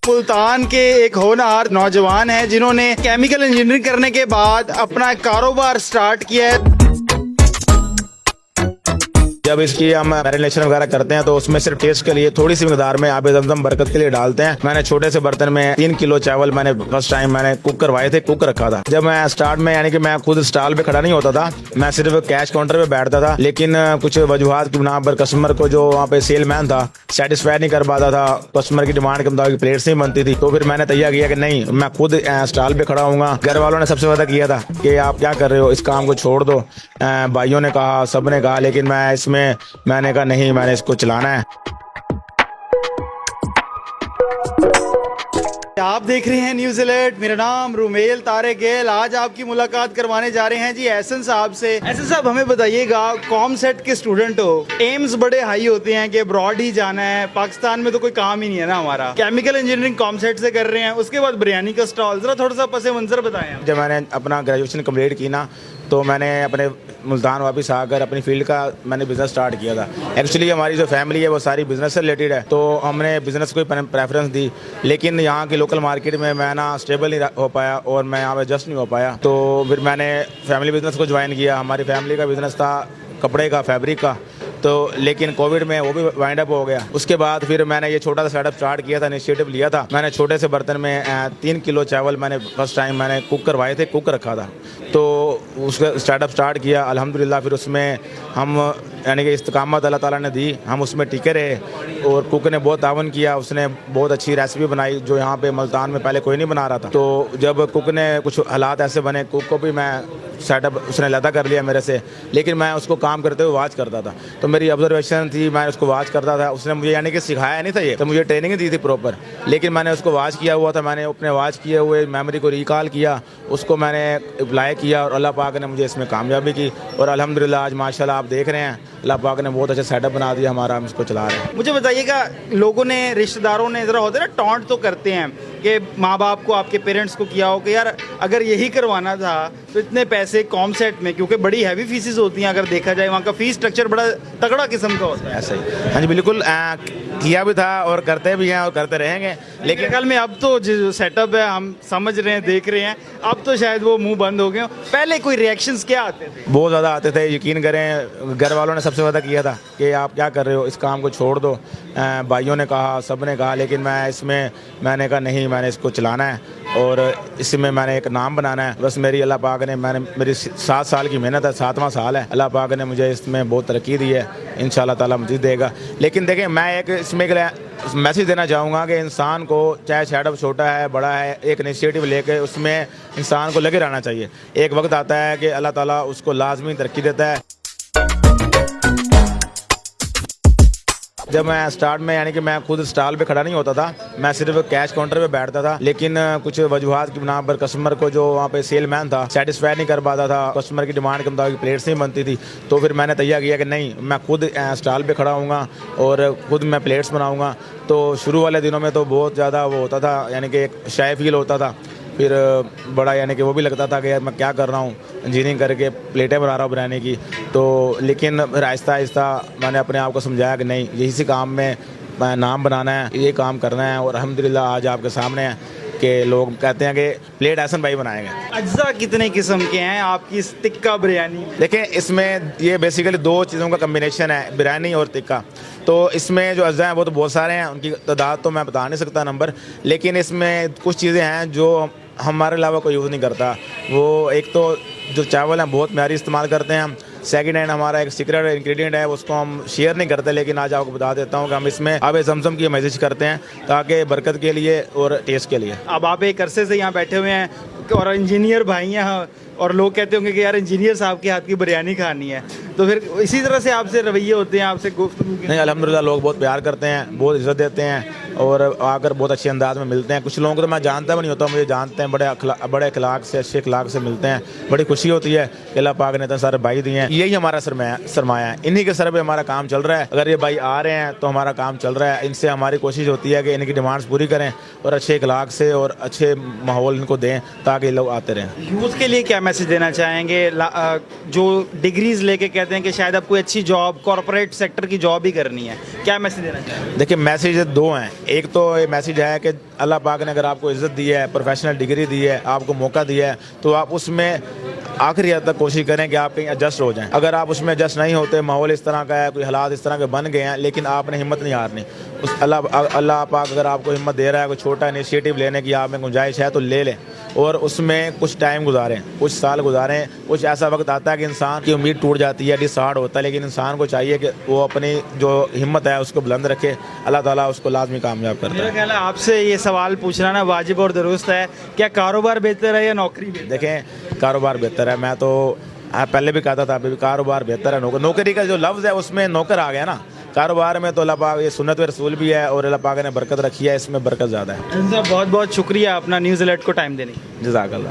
मुल्तान के एक होनहार नौजवान है जिन्होंने केमिकल इंजीनियरिंग करने के बाद अपना कारोबार स्टार्ट किया है। जब इसकी हम मैरिनेशन वगैरह करते हैं तो उसमें सिर्फ टेस्ट के लिए थोड़ी सी मिकदार में आबे ज़मज़म बरकत के लिए डालते हैं। मैंने छोटे से बर्तन में 3 किलो चावल मैंने फर्स्ट टाइम मैंने कुक करवाए थे, कुक रखा था। जब मैं स्टार्ट में यानी कि मैं खुद स्टॉल पे खड़ा नहीं होता था, मैं सिर्फ कैश काउंटर पे बैठता था। लेकिन कुछ वजूहात की बिना पर कस्टमर को जो वहाँ पे सेल मैन था सेटिस्फाई नहीं कर पाता था, कस्टमर की डिमांड के मुताबिक प्लेट्स नहीं बनती थी। तो फिर मैंने तैयार किया कि नहीं, मैं खुद स्टॉल पे खड़ा हूँगा। घर वालों ने सबसे ज़्यादा किया था कि आप क्या कर रहे हो, इस काम को छोड़ दो। भाइयों ने कहा, सब ने कहा, लेकिन मैंने कहा नहीं, मैंने इसको चलाना है। आप देख रहे हैं न्यूज़ अलर्ट। मेरा नाम रुमेल तारे गेल। आज आपकी मुलाकात करवाने जा रहे हैं जी एहसन साहब से। एहसन साहब, हमें बताइएगा, कॉम सेट के स्टूडेंट हो, एम्स बड़े हाई होते हैं कि अब्रॉड ही जाना है, पाकिस्तान में तो कोई काम ही नहीं है ना हमारा। केमिकल इंजीनियरिंग कॉम सेट से कर रहे हैं, उसके बाद बिरयानी का स्टॉल, जरा थोड़ा सा पसे मंजर बताएं। जब मैंने अपना ग्रेजुएशन कंप्लीट की ना, तो मैंने अपने मुल्तान वापस आकर अपनी फील्ड का मैंने बिज़नेस स्टार्ट किया था। एक्चुअली हमारी जो फैमिली है वो सारी बिज़नेस से रिलेटेड है, तो हमने बिज़नेस को ही प्रेफरेंस दी। लेकिन यहाँ की लोकल मार्केट में मैं ना स्टेबल नहीं हो पाया और मैं यहाँ पे एडजस्ट नहीं हो पाया। तो फिर मैंने फैमिली बिज़नेस को ज्वाइन किया। हमारी फैमिली का बिज़नेस था कपड़े का, फैब्रिक का। तो लेकिन कोविड में वो भी वाइंड अप हो गया। उसके बाद फिर मैंने ये छोटा सा सेटअप स्टार्ट किया था, इनिशिएटिव लिया था। मैंने छोटे से बर्तन में 3 किलो चावल मैंने फर्स्ट टाइम मैंने कुक करवाए थे, कुक रखा था। तो उसका स्टार्टअप स्टार्ट किया अल्हम्दुलिल्लाह। फिर उसमें हम यानी कि इस्तकामत अल्लाह ताला ने दी, हम उसमें टिके रहे और कुक ने बहुत तावन किया। उसने बहुत अच्छी रेसिपी बनाई जो यहाँ पे मुल्तान में पहले कोई नहीं बना रहा था। तो जब कुक ने कुछ हालात ऐसे बने, कुक को भी मैं सेटअप उसने लदा कर लिया मेरे से, लेकिन मैं उसको काम करते हुए वाच करता था। तो मेरी ऑब्जर्वेशन थी, मैं उसको वाच करता था। उसने मुझे यानी कि सिखाया नहीं था ये, तो मुझे ट्रेनिंग दी थी प्रॉपर, लेकिन मैंने उसको वाच किया हुआ था। मैंने अपने वाच किए हुए मेमोरी को रिकॉल किया, उसको मैंने अप्लाई किया और अल्लाह पाक ने मुझे इसमें कामयाबी की। और अल्हम्दुलिल्लाह आज माशाल्लाह आप देख रहे हैं, अल्लाह पाक ने बहुत अच्छा सेटअप बना दिया हमारा, हम इसको चला रहे हैं। मुझे बताइएगा, लोगों ने, रिश्तेदारों ने, जरा होते ना टॉन्ट तो करते हैं कि माँ बाप को, आपके पेरेंट्स को किया हो कि यार अगर यही करवाना था तो इतने पैसे कॉम सेट में, क्योंकि बड़ी हैवी फीसेस होती हैं, अगर देखा जाए वहाँ का फीस स्ट्रक्चर बड़ा तगड़ा किस्म का होता है। ऐसा ही, हाँ जी बिल्कुल, किया भी था और करते भी हैं और करते रहेंगे। लेकिन कल में अब तो जो सेटअप है हम समझ रहे हैं, देख रहे हैं, अब तो शायद वो मुंह बंद हो गए। पहले कोई रिएक्शंस क्या आते थे? बहुत ज़्यादा आते थे, यकीन करें। घर वालों ने सबसे ज़्यादा किया था कि आप क्या कर रहे हो, इस काम को छोड़ दो। भाइयों ने कहा, सब ने कहा, लेकिन मैंने कहा नहीं, मैंने इसको चलाना है और इसमें मैंने एक नाम बनाना है। बस मेरी अल्लाह पाक ने, मेरी 7 साल की मेहनत है, 7वां साल है, अल्लाह पाक ने मुझे इसमें बहुत तरक्की दी है, इंशाल्लाह ताला मज़ीद देगा। लेकिन देखें, मैं एक इसमें के लिए मैसेज देना चाहूँगा कि इंसान को, चाहे सेटअप छोटा है बड़ा है, एक इनिशिएटिव लेके उसमें इंसान को लगे रहना चाहिए। एक वक्त आता है कि अल्लाह ताला उसको लाजमी तरक्की देता है। जब मैं स्टार्ट में यानी कि मैं खुद स्टॉल पे खड़ा नहीं होता था, मैं सिर्फ कैश काउंटर पे बैठता था। लेकिन कुछ वजूहात की बिना पर कस्टमर को जो वहाँ पे सेल मैन था सेटिस्फाई नहीं कर पाता था, कस्टमर की डिमांड के मुताबिक प्लेट्स नहीं बनती थी। तो फिर मैंने तैयार किया कि नहीं, मैं खुद स्टॉल पे खड़ा हूँगा और खुद मैं प्लेट्स बनाऊँगा। तो शुरू वाले दिनों में तो बहुत ज़्यादा वो होता था, यानी कि एक शाय फील होता था। फिर बड़ा यानी कि वो भी लगता था कि यार मैं क्या कर रहा हूँ, इंजीनियरिंग करके प्लेटें बना रहा हूँ बिरयानी की। तो लेकिन फिर आहिस्ता आहिस्ता मैंने अपने आप को समझाया कि नहीं, यही सी काम में नाम बनाना है, ये काम करना है। और अल्हम्दुलिल्लाह आज आपके सामने है कि लोग कहते हैं कि प्लेट एहसन भाई बनाएंगे। अज्जा कितने किस्म के हैं आपकी इस टिक्का बिरयानी? देखें, इसमें ये बेसिकली 2 चीज़ों का कम्बिनेशन है, बिरयानी और टिक्का। तो इसमें जो अज्जा हैं वो तो बहुत सारे हैं, उनकी तादाद तो मैं बता नहीं सकता नंबर, लेकिन इसमें कुछ चीज़ें हैं जो हमारे अलावा कोई यूज़ नहीं करता। वो एक तो जो चावल हैं बहुत म्यारी इस्तेमाल करते हैं हम। सेकंड हैंड हमारा एक सीक्रेट इंग्रेडिएंट है, उसको हम शेयर नहीं करते, लेकिन आज आपको बता देता हूँ कि हम इसमें आबे ज़मज़म की मैसेज करते हैं ताकि बरकत के लिए और टेस्ट के लिए। अब आप एक अरसे से यहाँ बैठे हुए हैं और इंजीनियर भाई हैं, और लोग कहते होंगे कि यार इंजीनियर साहब के हाथ की बिरयानी खानी है, तो फिर इसी तरह से आपसे रवैये होते हैं, आपसे गुफ्तगू के? नहीं, अल्हम्दुलिल्लाह लोग बहुत प्यार करते हैं, बहुत इज़्ज़त देते हैं और आकर बहुत अच्छे अंदाज में मिलते हैं। कुछ लोगों को तो मैं जानता भी नहीं होता, मुझे जानते हैं, बड़े अखलाक से, अच्छे अखलाक से मिलते हैं। बड़ी खुशी होती है कि अल्लाह पाक ने इतने सारे भाई दिए हैं। यही हमारा सरमाया है, इन्हीं के सर पे हमारा काम चल रहा है। अगर ये भाई आ रहे हैं तो हमारा काम चल रहा है। इनसे हमारी कोशिश होती है कि इनकी डिमांड्स पूरी करें और अच्छे अखलाक से और अच्छे माहौल इनको दें ताकि लोग आते रहें। यूथ के लिए क्या मैसेज देना चाहेंगे जो डिग्रीज लेके कहते हैं कि शायद अब कोई अच्छी जॉब, कॉर्पोरेट सेक्टर की जॉब ही करनी है, क्या मैसेज देना चाहेंगे? देखिए, मैसेज 2 हैं। ایک تو یہ میسیج ہے کہ اللہ پاک نے اگر آپ کو عزت دی ہے, پروفیشنل ڈگری دی ہے, آپ کو موقع دیا ہے, تو آپ اس میں آخری حد تک کوشش کریں کہ آپ کہیں ایڈجسٹ ہو جائیں. اگر آپ اس میں ایڈجسٹ نہیں ہوتے, ماحول اس طرح کا ہے, کوئی حالات اس طرح کے بن گئے ہیں, لیکن آپ نے ہمت نہیں ہارنی. اس اللہ پاک اگر آپ کو ہمت دے رہا ہے, کوئی چھوٹا انیشیٹو لینے کی آپ میں گنجائش ہے تو لے لیں, اور اس میں کچھ ٹائم گزاریں, کچھ سال گزاریں. کچھ ایسا وقت آتا ہے کہ انسان کی امید ٹوٹ جاتی ہے, ڈس ہارڈ ہوتا ہے, لیکن انسان کو چاہیے کہ وہ اپنی جو ہمت ہے اس کو بلند رکھے. اللہ تعالیٰ اس کو لازمی کامیاب کرتا ہے. میرا خیال ہے آپ سے یہ سوال پوچھنا نا واجب اور درست ہے, کیا کاروبار بہتر ہے یا نوکری بہتر ہے؟ دیکھیں, کاروبار بہتر ہے. میں تو پہلے بھی کہتا تھا, ابھی بھی کاروبار بہتر ہے. نوکری کا جو لفظ ہے اس میں نوکر آ گیا نا. کاروبار میں تو اللہ پاک یہ سنت و رسول بھی ہے, اور اللہ پاک نے برکت رکھی ہے, اس میں برکت زیادہ ہے. صاحب بہت بہت شکریہ اپنا نیوز الرٹ کو ٹائم دینے کے لیے. جزاک اللہ.